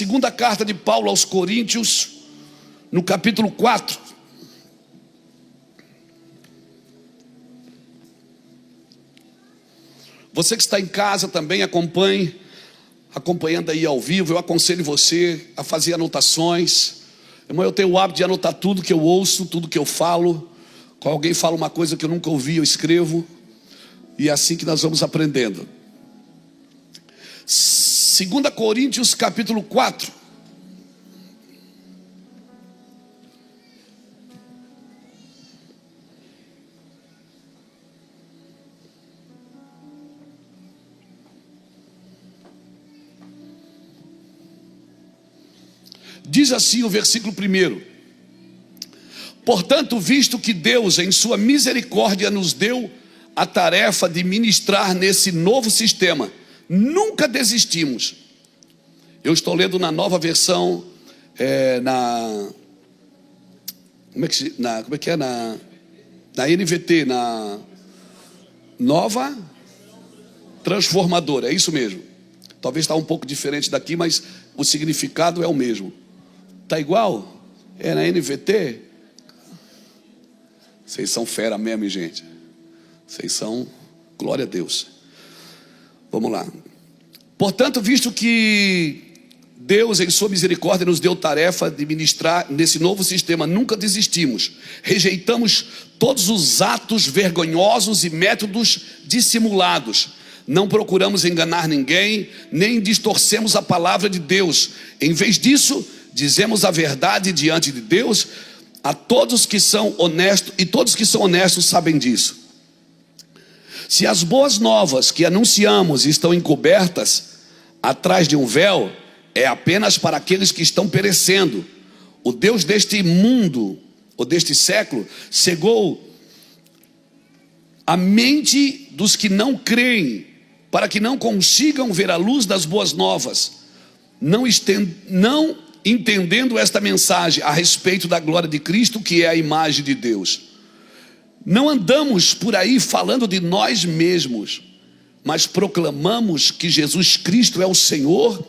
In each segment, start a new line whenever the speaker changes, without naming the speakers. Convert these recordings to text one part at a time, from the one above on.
Segunda carta de Paulo aos Coríntios, no capítulo 4. Você que está em casa também acompanhando aí ao vivo, eu aconselho você a fazer anotações. Irmão, eu tenho o hábito de anotar tudo que eu ouço, tudo que eu falo. Quando alguém fala uma coisa que eu nunca ouvi, eu escrevo. E é assim que nós vamos aprendendo. 2 Coríntios capítulo 4. Diz assim o versículo 1: Portanto, visto que Deus em sua misericórdia nos deu a tarefa de ministrar nesse novo sistema, nunca desistimos. Eu estou lendo na nova versão, na NVT, na nova transformadora, é isso mesmo. Talvez está um pouco diferente daqui, mas o significado é o mesmo. Está igual? É na NVT? Vocês são fera mesmo, gente. Vocês são, glória a Deus. Vamos lá. Portanto, visto que Deus em sua misericórdia nos deu tarefa de ministrar nesse novo sistema, nunca desistimos. Rejeitamos todos os atos vergonhosos e métodos dissimulados. Não procuramos enganar ninguém, nem distorcemos a palavra de Deus. Em vez disso, dizemos a verdade diante de Deus a todos que são honestos, e todos que são honestos sabem disso. Se as boas novas que anunciamos estão encobertas atrás de um véu, é apenas para aqueles que estão perecendo. O Deus deste mundo, ou deste século, cegou a mente dos que não creem, para que não consigam ver a luz das boas novas, não entendendo esta mensagem a respeito da glória de Cristo, que é a imagem de Deus. Não andamos por aí falando de nós mesmos, mas proclamamos que Jesus Cristo é o Senhor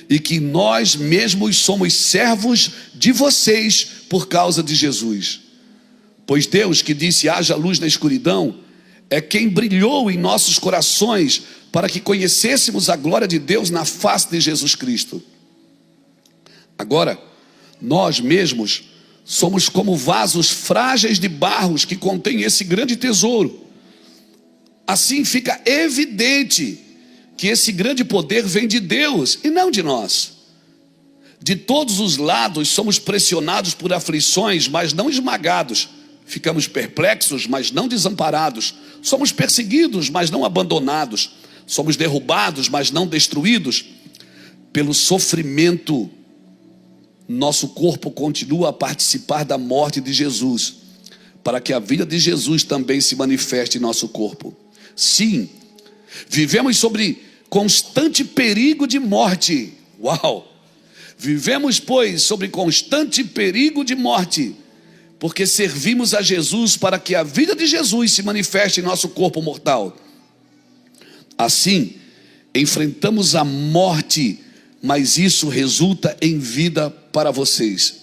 e que nós mesmos somos servos de vocês por causa de Jesus. Pois Deus, que disse haja luz na escuridão, é quem brilhou em nossos corações para que conhecêssemos a glória de Deus na face de Jesus Cristo. Agora, nós mesmos somos como vasos frágeis de barros que contêm esse grande tesouro. Assim fica evidente que esse grande poder vem de Deus e não de nós. De todos os lados somos pressionados por aflições, mas não esmagados. Ficamos perplexos, mas não desamparados. Somos perseguidos, mas não abandonados. Somos derrubados, mas não destruídos. Pelo sofrimento, nosso corpo continua a participar da morte de Jesus, para que a vida de Jesus também se manifeste em nosso corpo. Sim, vivemos sobre constante perigo de morte. Uau! Vivemos, pois, sobre constante perigo de morte, porque servimos a Jesus para que a vida de Jesus se manifeste em nosso corpo mortal. Assim, enfrentamos a morte, mas isso resulta em vida para vocês.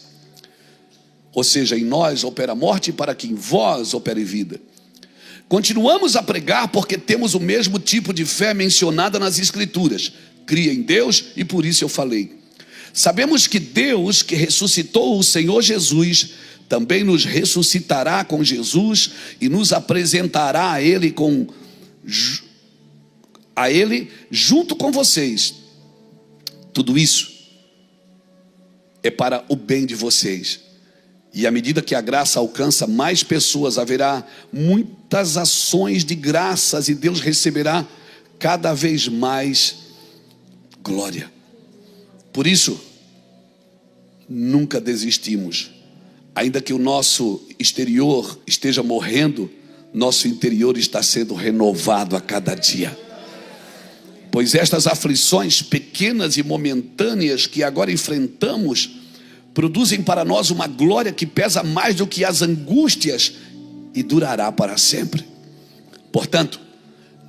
Ou seja, em nós opera a morte para que em vós opere vida. Continuamos a pregar porque temos o mesmo tipo de fé mencionada nas Escrituras. Cria em Deus e por isso eu falei. Sabemos que Deus, que ressuscitou o Senhor Jesus, também nos ressuscitará com Jesus e nos apresentará a Ele junto com vocês. Tudo isso é para o bem de vocês. E à medida que a graça alcança mais pessoas, haverá muitas ações de graças e Deus receberá cada vez mais glória. Por isso, nunca desistimos. Ainda que o nosso exterior esteja morrendo, nosso interior está sendo renovado a cada dia. Pois estas aflições pequenas e momentâneas que agora enfrentamos produzem para nós uma glória que pesa mais do que as angústias e durará para sempre. Portanto,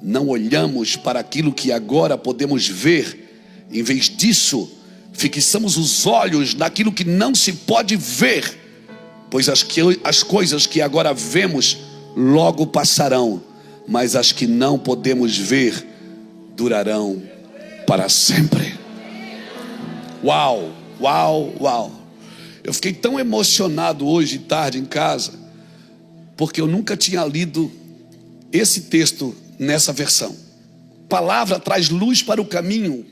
não olhamos para aquilo que agora podemos ver. Em vez disso, Fixamos os olhos naquilo que não se pode ver, pois as coisas que agora vemos logo passarão, mas as que não podemos ver durarão para sempre. Uau, uau, uau. Eu fiquei tão emocionado hoje tarde em casa, porque eu nunca tinha lido esse texto nessa versão. Palavra traz luz para o caminho,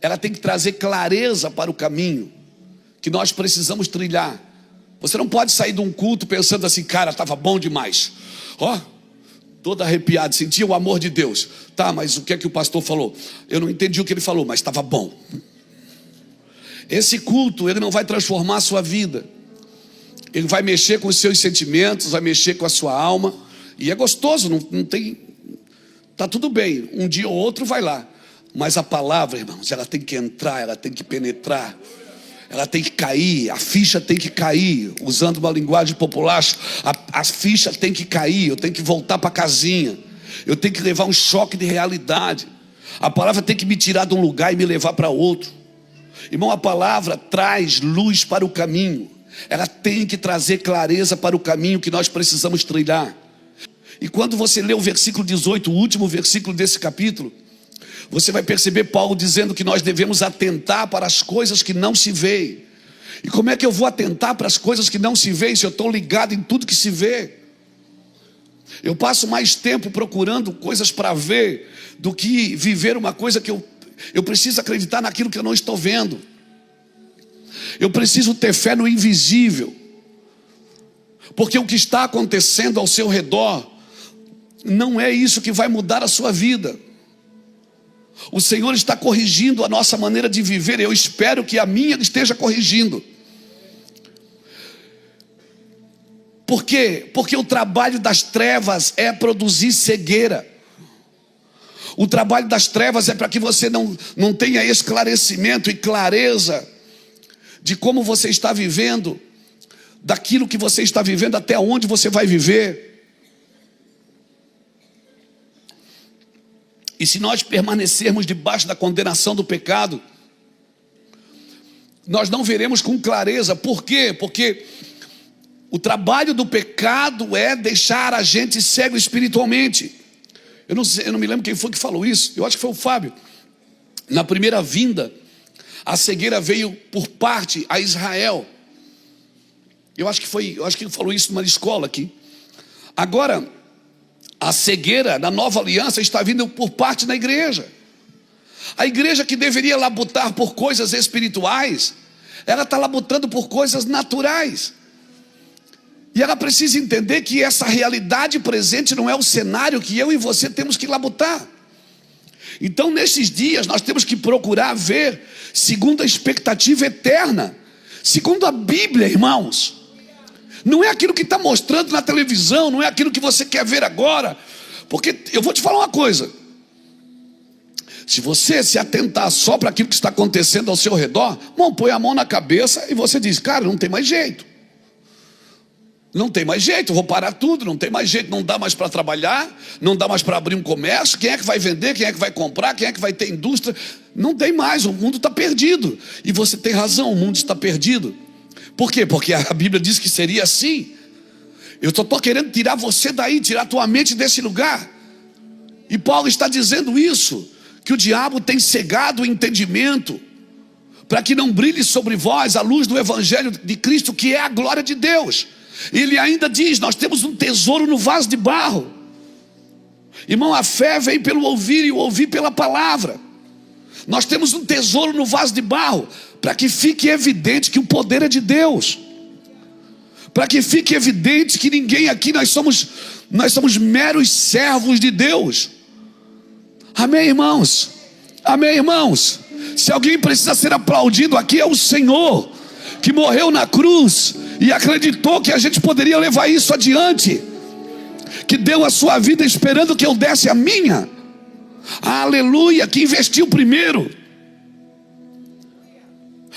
ela tem que trazer clareza para o caminho que nós precisamos trilhar. Você não pode sair de um culto pensando assim, cara, estava bom demais. Ó, todo arrepiado, sentia o amor de Deus. Tá, mas o que é que o pastor falou? Eu não entendi o que ele falou, mas estava bom. Esse culto, ele não vai transformar a sua vida. Ele vai mexer com os seus sentimentos, vai mexer com a sua alma. E é gostoso, não tem... Tá tudo bem, um dia ou outro vai lá. Mas a palavra, irmãos, ela tem que entrar, ela tem que penetrar. Ela tem que cair, a ficha tem que cair. Usando uma linguagem popular, a ficha tem que cair. Eu tenho que voltar para a casinha. Eu tenho que levar um choque de realidade. A palavra tem que me tirar de um lugar e me levar para outro. Irmão, a palavra traz luz para o caminho. Ela tem que trazer clareza para o caminho que nós precisamos trilhar. E quando você lê o versículo 18, o último versículo desse capítulo, você vai perceber Paulo dizendo que nós devemos atentar para as coisas que não se veem. E como é que eu vou atentar para as coisas que não se veem se eu estou ligado em tudo que se vê? Eu passo mais tempo procurando coisas para ver do que viver uma coisa que eu preciso acreditar naquilo que eu não estou vendo. Eu preciso ter fé no invisível. Porque o que está acontecendo ao seu redor não é isso que vai mudar a sua vida. O Senhor está corrigindo a nossa maneira de viver. Eu espero que a minha esteja corrigindo. Por quê? Porque o trabalho das trevas é produzir cegueira. O trabalho das trevas é para que você não tenha esclarecimento e clareza de como você está vivendo, daquilo que você está vivendo, até onde você vai viver. E se nós permanecermos debaixo da condenação do pecado, nós não veremos com clareza. Por quê? Porque o trabalho do pecado é deixar a gente cego espiritualmente. Eu não me lembro quem foi que falou isso. Eu acho que foi o Fábio. Na primeira vinda, a cegueira veio por parte a Israel. Eu acho que ele falou isso numa escola aqui. Agora, a cegueira na nova aliança está vindo por parte da igreja. A igreja que deveria labutar por coisas espirituais, ela está labutando por coisas naturais. E ela precisa entender que essa realidade presente não é o cenário que eu e você temos que labutar. Então, nesses dias, nós temos que procurar ver segundo a expectativa eterna, segundo a Bíblia, irmãos. Não é aquilo que está mostrando na televisão, não é aquilo que você quer ver agora. Porque eu vou te falar uma coisa: se você se atentar só para aquilo que está acontecendo ao seu redor, irmão, põe a mão na cabeça e você diz, cara, não tem mais jeito. Não tem mais jeito, vou parar tudo, não tem mais jeito, não dá mais para trabalhar, não dá mais para abrir um comércio, quem é que vai vender, quem é que vai comprar, quem é que vai ter indústria? Não tem mais, o mundo está perdido. E você tem razão, o mundo está perdido. Por quê? Porque a Bíblia diz que seria assim. Eu só estou querendo tirar você daí, tirar tua mente desse lugar. E Paulo está dizendo isso, que o diabo tem cegado o entendimento, para que não brilhe sobre vós a luz do Evangelho de Cristo, que é a glória de Deus. Ele ainda diz, nós temos um tesouro no vaso de barro. Irmão, a fé vem pelo ouvir e o ouvir pela palavra. Nós temos um tesouro no vaso de barro, para que fique evidente que o poder é de Deus, para que fique evidente que ninguém aqui, nós somos meros servos de Deus. Amém, irmãos? Amém, irmãos? Se alguém precisa ser aplaudido aqui, é o Senhor, que morreu na cruz e acreditou que a gente poderia levar isso adiante, que deu a sua vida esperando que eu desse a minha. Aleluia, que investiu primeiro.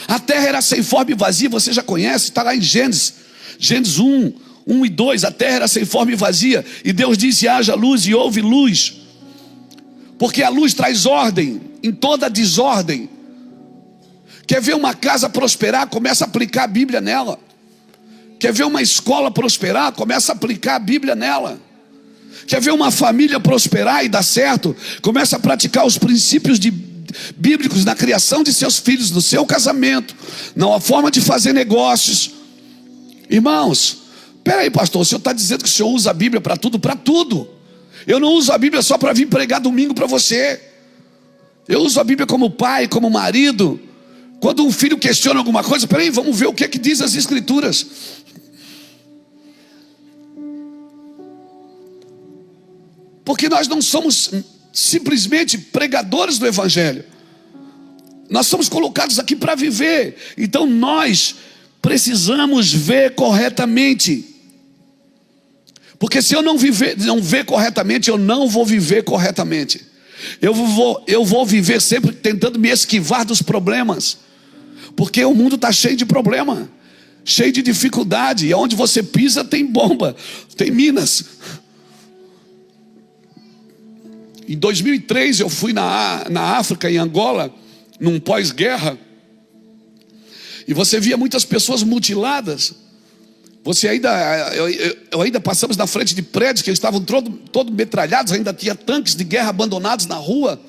A terra era sem forma e vazia, você já conhece, está lá em Gênesis 1 e 2, a terra era sem forma e vazia, e Deus disse, haja luz, e houve luz. Porque a luz traz ordem em toda a desordem. Quer ver uma casa prosperar? Começa a aplicar a Bíblia nela. Quer ver uma escola prosperar? Começa a aplicar a Bíblia nela. Quer ver uma família prosperar e dar certo? Começa a praticar os princípios bíblicos na criação de seus filhos, no seu casamento, na forma de fazer negócios. Irmãos, peraí, pastor, o senhor está dizendo que o senhor usa a Bíblia para tudo? Para tudo. Eu não uso a Bíblia só para vir pregar domingo para você. Eu uso a Bíblia como pai, como marido. Quando um filho questiona alguma coisa, peraí, vamos ver o que diz as Escrituras. Porque nós não somos simplesmente pregadores do Evangelho. Nós somos colocados aqui para viver. Então nós precisamos ver corretamente. Porque se eu não ver corretamente, eu não vou viver corretamente. Eu vou viver sempre tentando me esquivar dos problemas. Porque o mundo está cheio de problema, cheio de dificuldade. E onde você pisa tem bomba, tem minas. Em 2003 eu fui na África, em Angola, num pós-guerra. E você via muitas pessoas mutiladas. Eu ainda passamos na frente de prédios que eles estavam todos metralhados. Ainda tinha tanques de guerra abandonados na rua.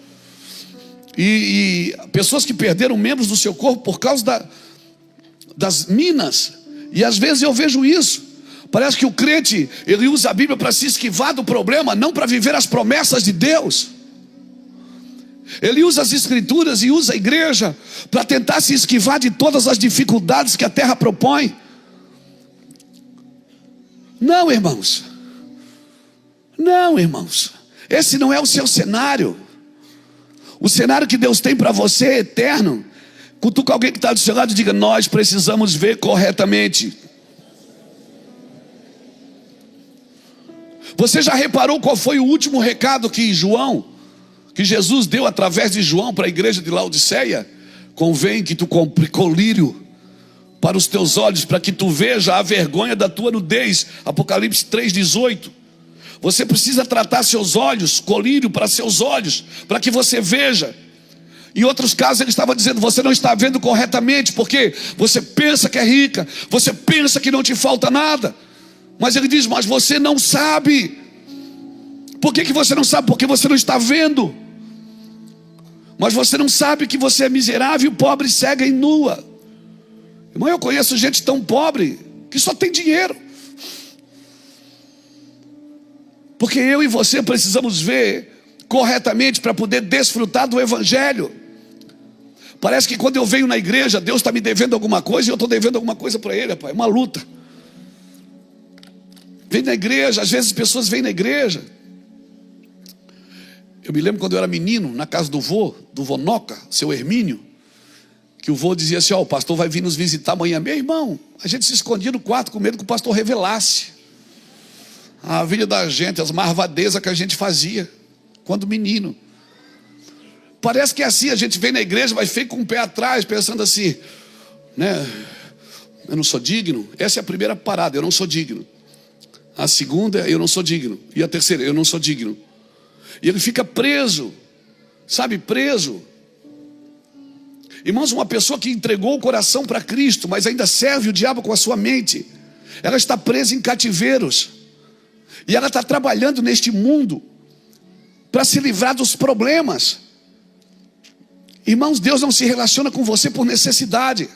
E pessoas que perderam membros do seu corpo por causa das minas. E às vezes eu vejo isso. Parece que o crente, ele usa a Bíblia para se esquivar do problema, não para viver as promessas de Deus. Ele usa as Escrituras e usa a igreja para tentar se esquivar de todas as dificuldades que a terra propõe. Não, irmãos. Não, irmãos. Esse não é o seu cenário. O cenário que Deus tem para você é eterno. Cutuca alguém que está do seu lado e diga: nós precisamos ver corretamente. Você já reparou qual foi o último recado que Jesus deu através de João para a igreja de Laodiceia? Convém que tu compre colírio para os teus olhos, para que tu veja a vergonha da tua nudez. Apocalipse 3,18. Você precisa tratar seus olhos, colírio para seus olhos, para que você veja. Em outros casos ele estava dizendo: você não está vendo corretamente, porque você pensa que é rica, você pensa que não te falta nada. Mas ele diz: mas você não sabe. Por que você não sabe? Porque você não está vendo. Mas você não sabe que você é miserável, pobre, cega e nua. Irmão, eu conheço gente tão pobre que só tem dinheiro. Porque eu e você precisamos ver corretamente para poder desfrutar do Evangelho. Parece que quando eu venho na igreja, Deus está me devendo alguma coisa e eu estou devendo alguma coisa para Ele, rapaz. É uma luta. Vem na igreja, às vezes as pessoas vêm na igreja. Eu me lembro quando eu era menino, na casa do vô Noca, seu Hermínio, que o vô dizia assim: ó, o pastor vai vir nos visitar amanhã. Meu irmão, a gente se escondia no quarto com medo que o pastor revelasse a vida da gente, as marvadezas que a gente fazia quando menino. Parece que é assim, a gente vem na igreja, mas fica com o pé atrás, pensando assim, né? Eu não sou digno. Essa é a primeira parada: eu não sou digno. A segunda: eu não sou digno. E a terceira: eu não sou digno. E ele fica preso, sabe, preso. Irmãos, uma pessoa que entregou o coração para Cristo, mas ainda serve o diabo com a sua mente, ela está presa em cativeiros. E ela está trabalhando neste mundo para se livrar dos problemas. Irmãos, Deus não se relaciona com você por necessidade.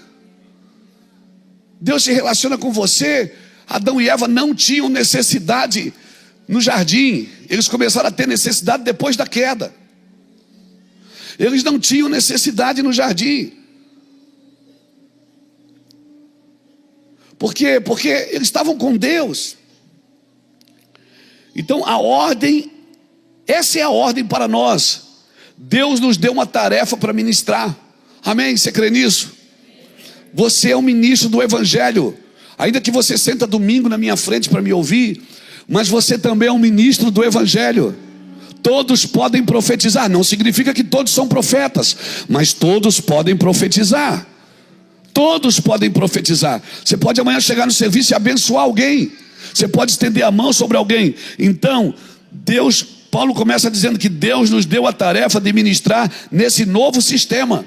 Deus se relaciona com você. Adão e Eva não tinham necessidade no jardim. Eles começaram a ter necessidade depois da queda. Eles não tinham necessidade no jardim. Por quê? Porque eles estavam com Deus. Então a ordem, essa é a ordem para nós. Deus nos deu uma tarefa para ministrar. Amém? Você crê nisso? Você é um ministro do Evangelho. Ainda que você senta domingo na minha frente para me ouvir, mas você também é um ministro do Evangelho. Todos podem profetizar. Não significa que todos são profetas, mas todos podem profetizar. Todos podem profetizar. Você pode amanhã chegar no serviço e abençoar alguém. Você pode estender a mão sobre alguém. Então, Paulo começa dizendo que Deus nos deu a tarefa de ministrar nesse novo sistema.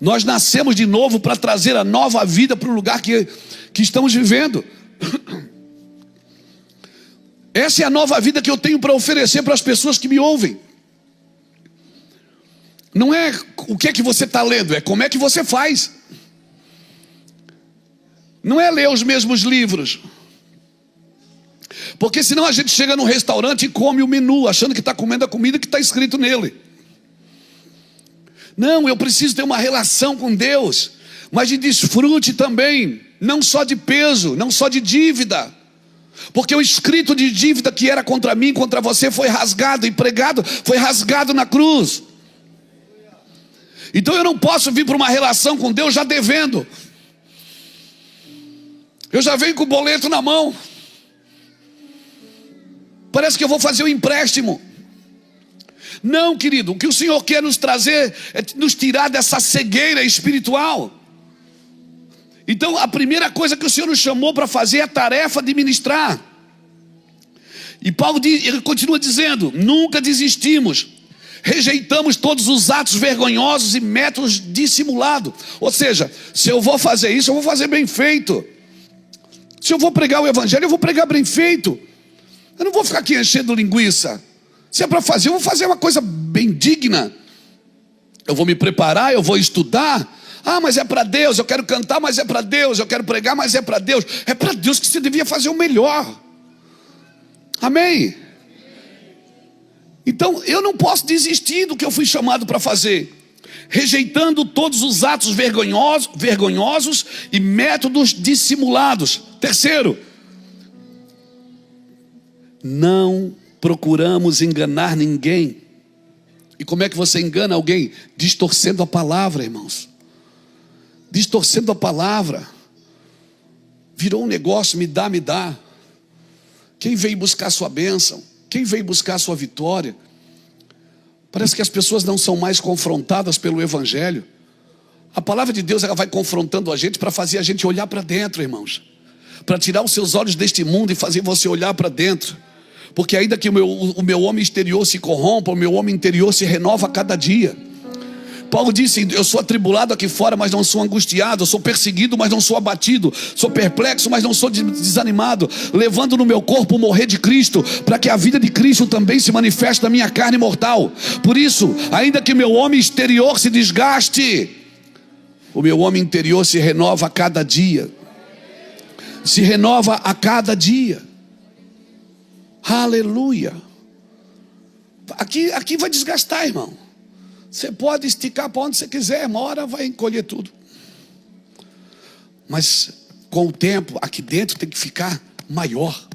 Nós nascemos de novo para trazer a nova vida para o lugar que estamos vivendo. Essa é a nova vida que eu tenho para oferecer para as pessoas que me ouvem. Não é o que é que você está lendo, é como é que você faz. Não é ler os mesmos livros. Porque senão a gente chega num restaurante e come o menu, achando que está comendo a comida que está escrito nele. Não, eu preciso ter uma relação com Deus, mas de desfrute também, não só de peso, não só de dívida. Porque o escrito de dívida que era contra mim, contra você, foi rasgado e pregado, foi rasgado na cruz. Então eu não posso vir para uma relação com Deus já devendo. Eu já venho com o boleto na mão. Parece que eu vou fazer um empréstimo. Não, querido, o que o Senhor quer nos trazer é nos tirar dessa cegueira espiritual. Então a primeira coisa que o Senhor nos chamou para fazer é a tarefa de ministrar. E Paulo ele continua dizendo: nunca desistimos, rejeitamos todos os atos vergonhosos e métodos dissimulados. Ou seja, se eu vou fazer isso, eu vou fazer bem feito. Se eu vou pregar o evangelho, eu vou pregar bem feito. Eu não vou ficar aqui enchendo linguiça. Se é para fazer, eu vou fazer uma coisa bem digna. Eu vou me preparar, eu vou estudar. Ah, mas é para Deus, eu quero cantar, mas é para Deus. Eu quero pregar, mas é para Deus. É para Deus que você devia fazer o melhor. Amém? Então, eu não posso desistir do que eu fui chamado para fazer. Rejeitando todos os atos vergonhosos e métodos dissimulados. Terceiro, não procuramos enganar ninguém. E como é que você engana alguém? Distorcendo a palavra, irmãos. Distorcendo a palavra. Virou um negócio, me dá, me dá. Quem veio buscar a sua bênção? Quem veio buscar a sua vitória? Parece que as pessoas não são mais confrontadas pelo evangelho. A palavra de Deus, ela vai confrontando a gente para fazer a gente olhar para dentro, irmãos. Para tirar os seus olhos deste mundo e fazer você olhar para dentro. Porque ainda que o meu homem exterior se corrompa, o meu homem interior se renova a cada dia. Paulo disse: eu sou atribulado aqui fora, mas não sou angustiado. Eu sou perseguido, mas não sou abatido. Sou perplexo, mas não sou desanimado. Levando no meu corpo o morrer de Cristo, para que a vida de Cristo também se manifeste na minha carne mortal. Por isso, ainda que meu homem exterior se desgaste, o meu homem interior se renova a cada dia. Se renova a cada dia. Aleluia. Aqui vai desgastar, irmão. Você pode esticar para onde você quiser, uma hora vai encolher tudo. Mas com o tempo, aqui dentro tem que ficar maior.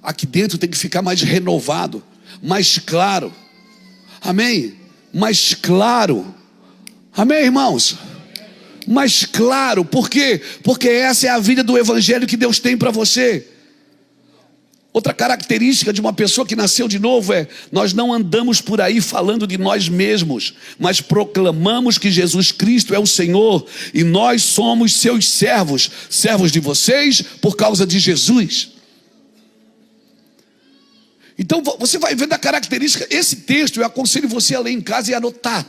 Aqui dentro tem que ficar mais renovado, mais claro. Amém? Mais claro. Amém, irmãos? Mais claro. Por quê? Porque essa é a vida do evangelho que Deus tem para você. Outra característica de uma pessoa que nasceu de novo é: nós não andamos por aí falando de nós mesmos, mas proclamamos que Jesus Cristo é o Senhor e nós somos seus servos, servos de vocês por causa de Jesus. Então você vai vendo a característica. Esse texto eu aconselho você a ler em casa e anotar.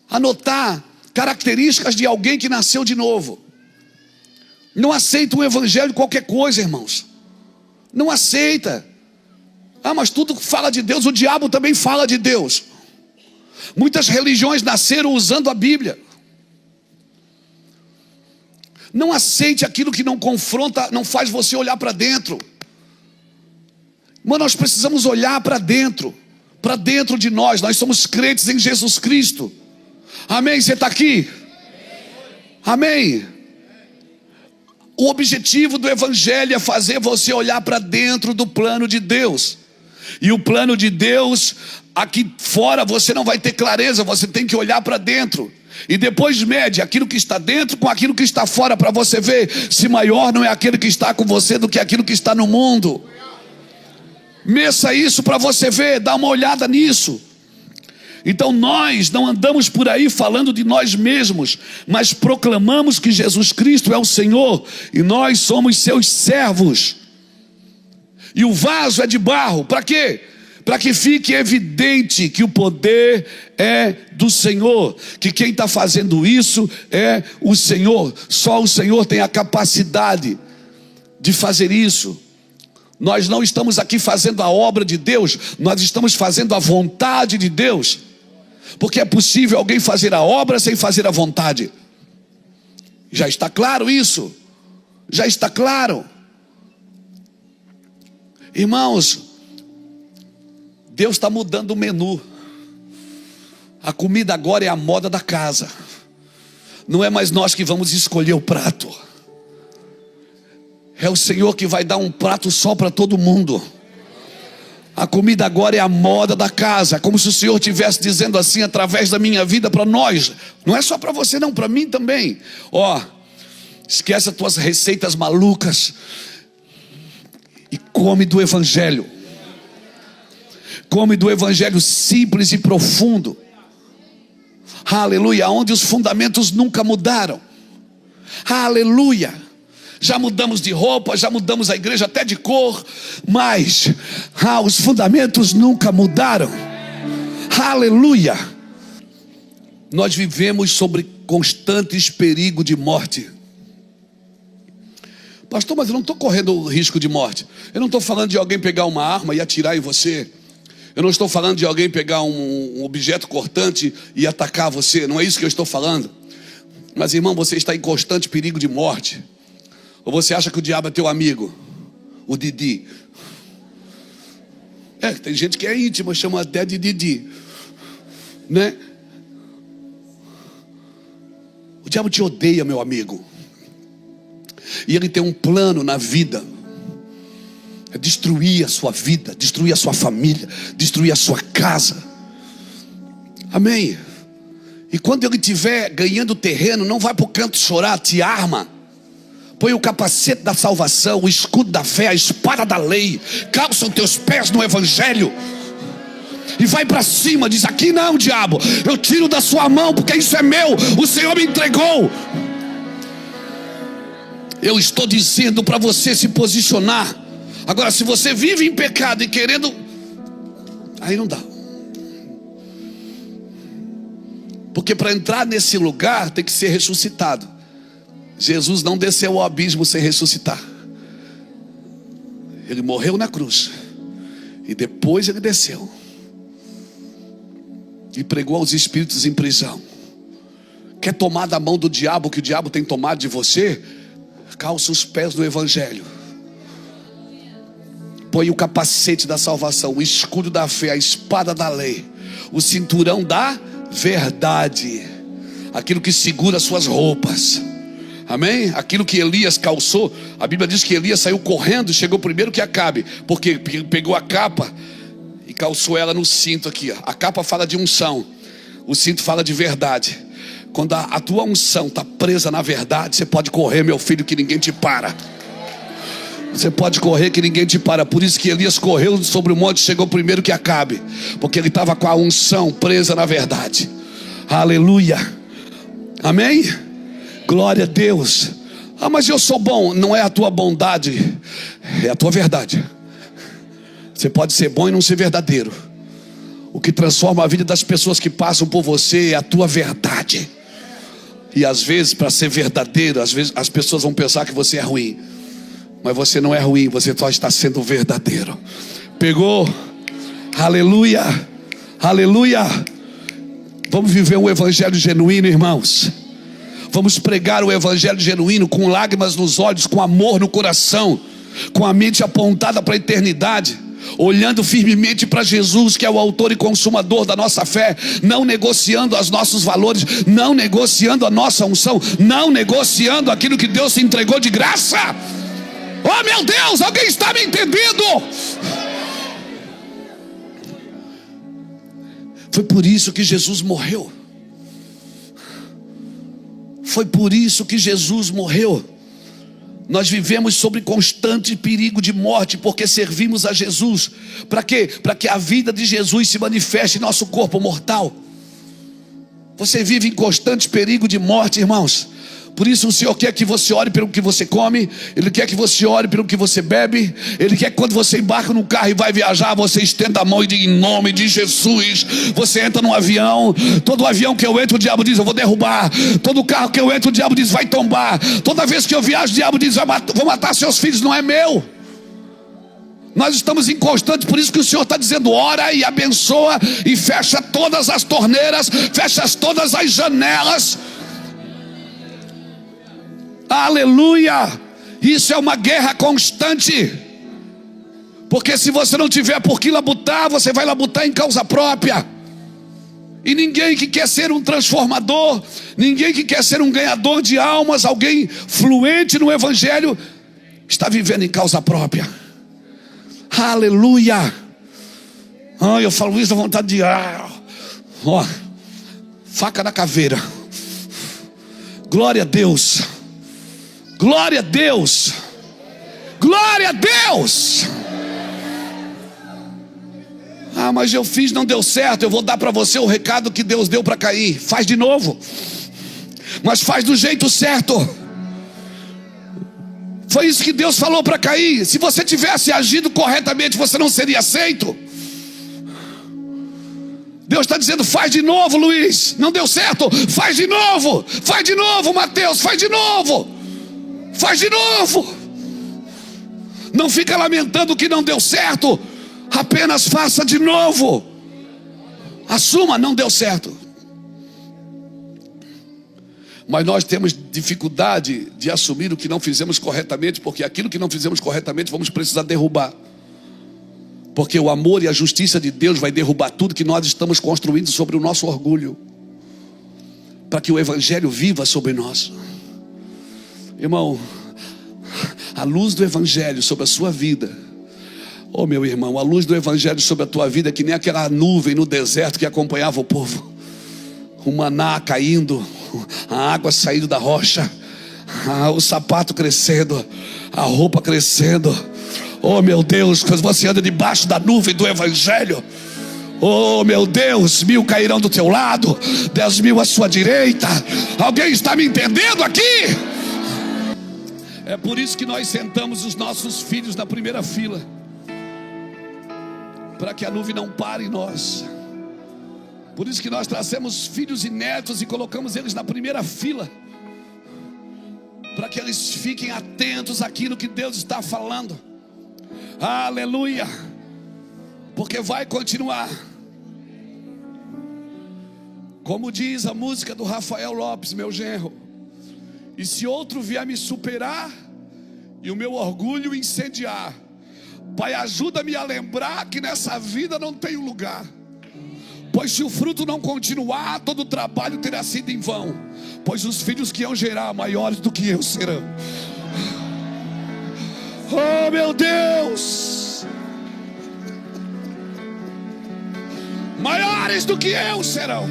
Anotar características de alguém que nasceu de novo. Não aceita o evangelho qualquer coisa, irmãos. Não aceita. Ah, mas tudo fala de Deus. O diabo também fala de Deus. Muitas religiões nasceram usando a Bíblia. Não aceite aquilo que não confronta, não faz você olhar para dentro. Mas nós precisamos olhar para dentro de nós. Nós somos crentes em Jesus Cristo. Amém? Você está aqui? Amém? O objetivo do evangelho é fazer você olhar para dentro do plano de Deus. E o plano de Deus, aqui fora você não vai ter clareza, você tem que olhar para dentro. E depois mede aquilo que está dentro com aquilo que está fora, para você ver se maior não é aquele que está com você do que aquilo que está no mundo. Meça isso para você ver, dá uma olhada nisso. Então nós não andamos por aí falando de nós mesmos, mas proclamamos que Jesus Cristo é o Senhor e nós somos seus servos. E o vaso é de barro, para quê? Para que fique evidente que o poder é do Senhor, que quem está fazendo isso é o Senhor. Só o Senhor tem a capacidade de fazer isso. Nós não estamos aqui fazendo a obra de Deus, nós estamos fazendo a vontade de Deus. Porque é possível alguém fazer a obra sem fazer a vontade. Já está claro isso? Já está claro? Irmãos, Deus está mudando o menu. A comida agora é a moda da casa. Não é mais nós que vamos escolher o prato. É o Senhor que vai dar um prato só para todo mundo. A comida agora é a moda da casa. Como se o Senhor estivesse dizendo assim através da minha vida para nós. Não é só para você não, para mim também. Esquece as tuas receitas malucas e come do Evangelho. Come do Evangelho simples e profundo. Aleluia, onde os fundamentos nunca mudaram. Aleluia. Já mudamos de roupa, já mudamos a igreja até de cor, mas os fundamentos nunca mudaram. Aleluia. Nós vivemos sobre constantes perigos de morte. Pastor, mas eu não estou correndo o risco de morte. Eu não estou falando de alguém pegar uma arma e atirar em você. Eu não estou falando de alguém pegar um objeto cortante e atacar você. Não é isso que eu estou falando. Mas irmão, você está em constante perigo de morte. Ou você acha que o diabo é teu amigo? O Didi. Tem gente que é íntima, chama até de Didi, né? O diabo te odeia, meu amigo. E ele tem um plano na vida. É destruir a sua vida, destruir a sua família, destruir a sua casa. Amém? E quando ele estiver ganhando terreno, não vai para o canto chorar, te arma. Põe o capacete da salvação, o escudo da fé, a espada da lei. Calça os teus pés no Evangelho. E vai para cima, diz: aqui não, diabo, eu tiro da sua mão, porque isso é meu, o Senhor me entregou. Eu estou dizendo para você se posicionar. Agora, se você vive em pecado e querendo, aí não dá. Porque para entrar nesse lugar tem que ser ressuscitado. Jesus não desceu ao abismo sem ressuscitar. Ele morreu na cruz e depois ele desceu e pregou aos espíritos em prisão. Quer tomar da mão do diabo, que o diabo tem tomado de você? Calça os pés do Evangelho. Põe o capacete da salvação, o escudo da fé, a espada da lei, o cinturão da verdade, aquilo que segura suas roupas. Amém? Aquilo que Elias calçou. A Bíblia diz que Elias saiu correndo e chegou primeiro que Acabe, porque pegou a capa e calçou ela no cinto aqui. A capa fala de unção, o cinto fala de verdade. Quando a tua unção está presa na verdade, você pode correr, meu filho, que ninguém te para. Você pode correr que ninguém te para. Por isso que Elias correu sobre o monte e chegou primeiro que Acabe, porque ele estava com a unção presa na verdade. Aleluia. Amém? Glória a Deus. Mas eu sou bom. Não é a tua bondade, é a tua verdade. Você pode ser bom e não ser verdadeiro. O que transforma a vida das pessoas que passam por você é a tua verdade. E às vezes, para ser verdadeiro, às vezes as pessoas vão pensar que você é ruim. Mas você não é ruim, você só está sendo verdadeiro. Pegou? Aleluia. Aleluia. Vamos viver um evangelho genuíno, irmãos. Vamos pregar o evangelho genuíno com lágrimas nos olhos, com amor no coração, com a mente apontada para a eternidade, olhando firmemente para Jesus, que é o autor e consumador da nossa fé, não negociando os nossos valores, não negociando a nossa unção, não negociando aquilo que Deus te entregou de graça. Oh meu Deus, alguém está me entendendo? Foi por isso que Jesus morreu. Foi por isso que Jesus morreu. Nós vivemos sobre constante perigo de morte, porque servimos a Jesus. Para quê? Para que a vida de Jesus se manifeste em nosso corpo mortal. Você vive em constante perigo de morte, irmãos. Por isso o Senhor quer que você ore pelo que você come, Ele quer que você ore pelo que você bebe, Ele quer que quando você embarca no carro e vai viajar, você estenda a mão e diga: em nome de Jesus. Você entra num avião, todo avião que eu entro o diabo diz: eu vou derrubar. Todo carro que eu entro o diabo diz: vai tombar. Toda vez que eu viajo o diabo diz: vou matar seus filhos. Não é meu. Nós estamos inconstantes, por isso que o Senhor está dizendo: ora e abençoa e fecha todas as torneiras, fecha todas as janelas. Aleluia! Isso é uma guerra constante, porque se você não tiver por que labutar, você vai labutar em causa própria. E ninguém que quer ser um transformador, ninguém que quer ser um ganhador de almas, alguém fluente no Evangelho, está vivendo em causa própria. Aleluia! Eu falo isso, dá vontade de faca na caveira. Glória a Deus. Glória a Deus. Glória a Deus. Mas eu fiz, não deu certo. Eu vou dar para você o recado que Deus deu para Caim: faz de novo, mas faz do jeito certo. Foi isso que Deus falou para Caim. Se você tivesse agido corretamente, você não seria aceito. Deus está dizendo: faz de novo, Luiz. Não deu certo, faz de novo. Faz de novo, Mateus, faz de novo. Faz de novo. Não fica lamentando que não deu certo. Apenas faça de novo. Assuma: não deu certo. Mas nós temos dificuldade de assumir o que não fizemos corretamente, porque aquilo que não fizemos corretamente vamos precisar derrubar. Porque o amor e a justiça de Deus vai derrubar tudo que nós estamos construindo sobre o nosso orgulho, para que o Evangelho viva sobre nós. Irmão, a luz do Evangelho sobre a sua vida, meu irmão, a luz do Evangelho sobre a tua vida é que nem aquela nuvem no deserto que acompanhava o povo. O maná caindo, a água saindo da rocha, o sapato crescendo, a roupa crescendo. Meu Deus, quando você anda debaixo da nuvem do Evangelho, meu Deus, 1000 cairão do teu lado, 10.000 à sua direita. Alguém está me entendendo aqui? É por isso que nós sentamos os nossos filhos na primeira fila, para que a nuvem não pare em nós. Por isso que nós trazemos filhos e netos e colocamos eles na primeira fila, para que eles fiquem atentos àquilo que Deus está falando. Aleluia! Porque vai continuar. Como diz a música do Rafael Lopes, meu genro: e se outro vier me superar e o meu orgulho incendiar, Pai, ajuda-me a lembrar que nessa vida não tenho lugar. Pois se o fruto não continuar, todo o trabalho terá sido em vão. Pois os filhos que iam gerar, maiores do que eu serão. Oh, meu Deus! Maiores do que eu serão.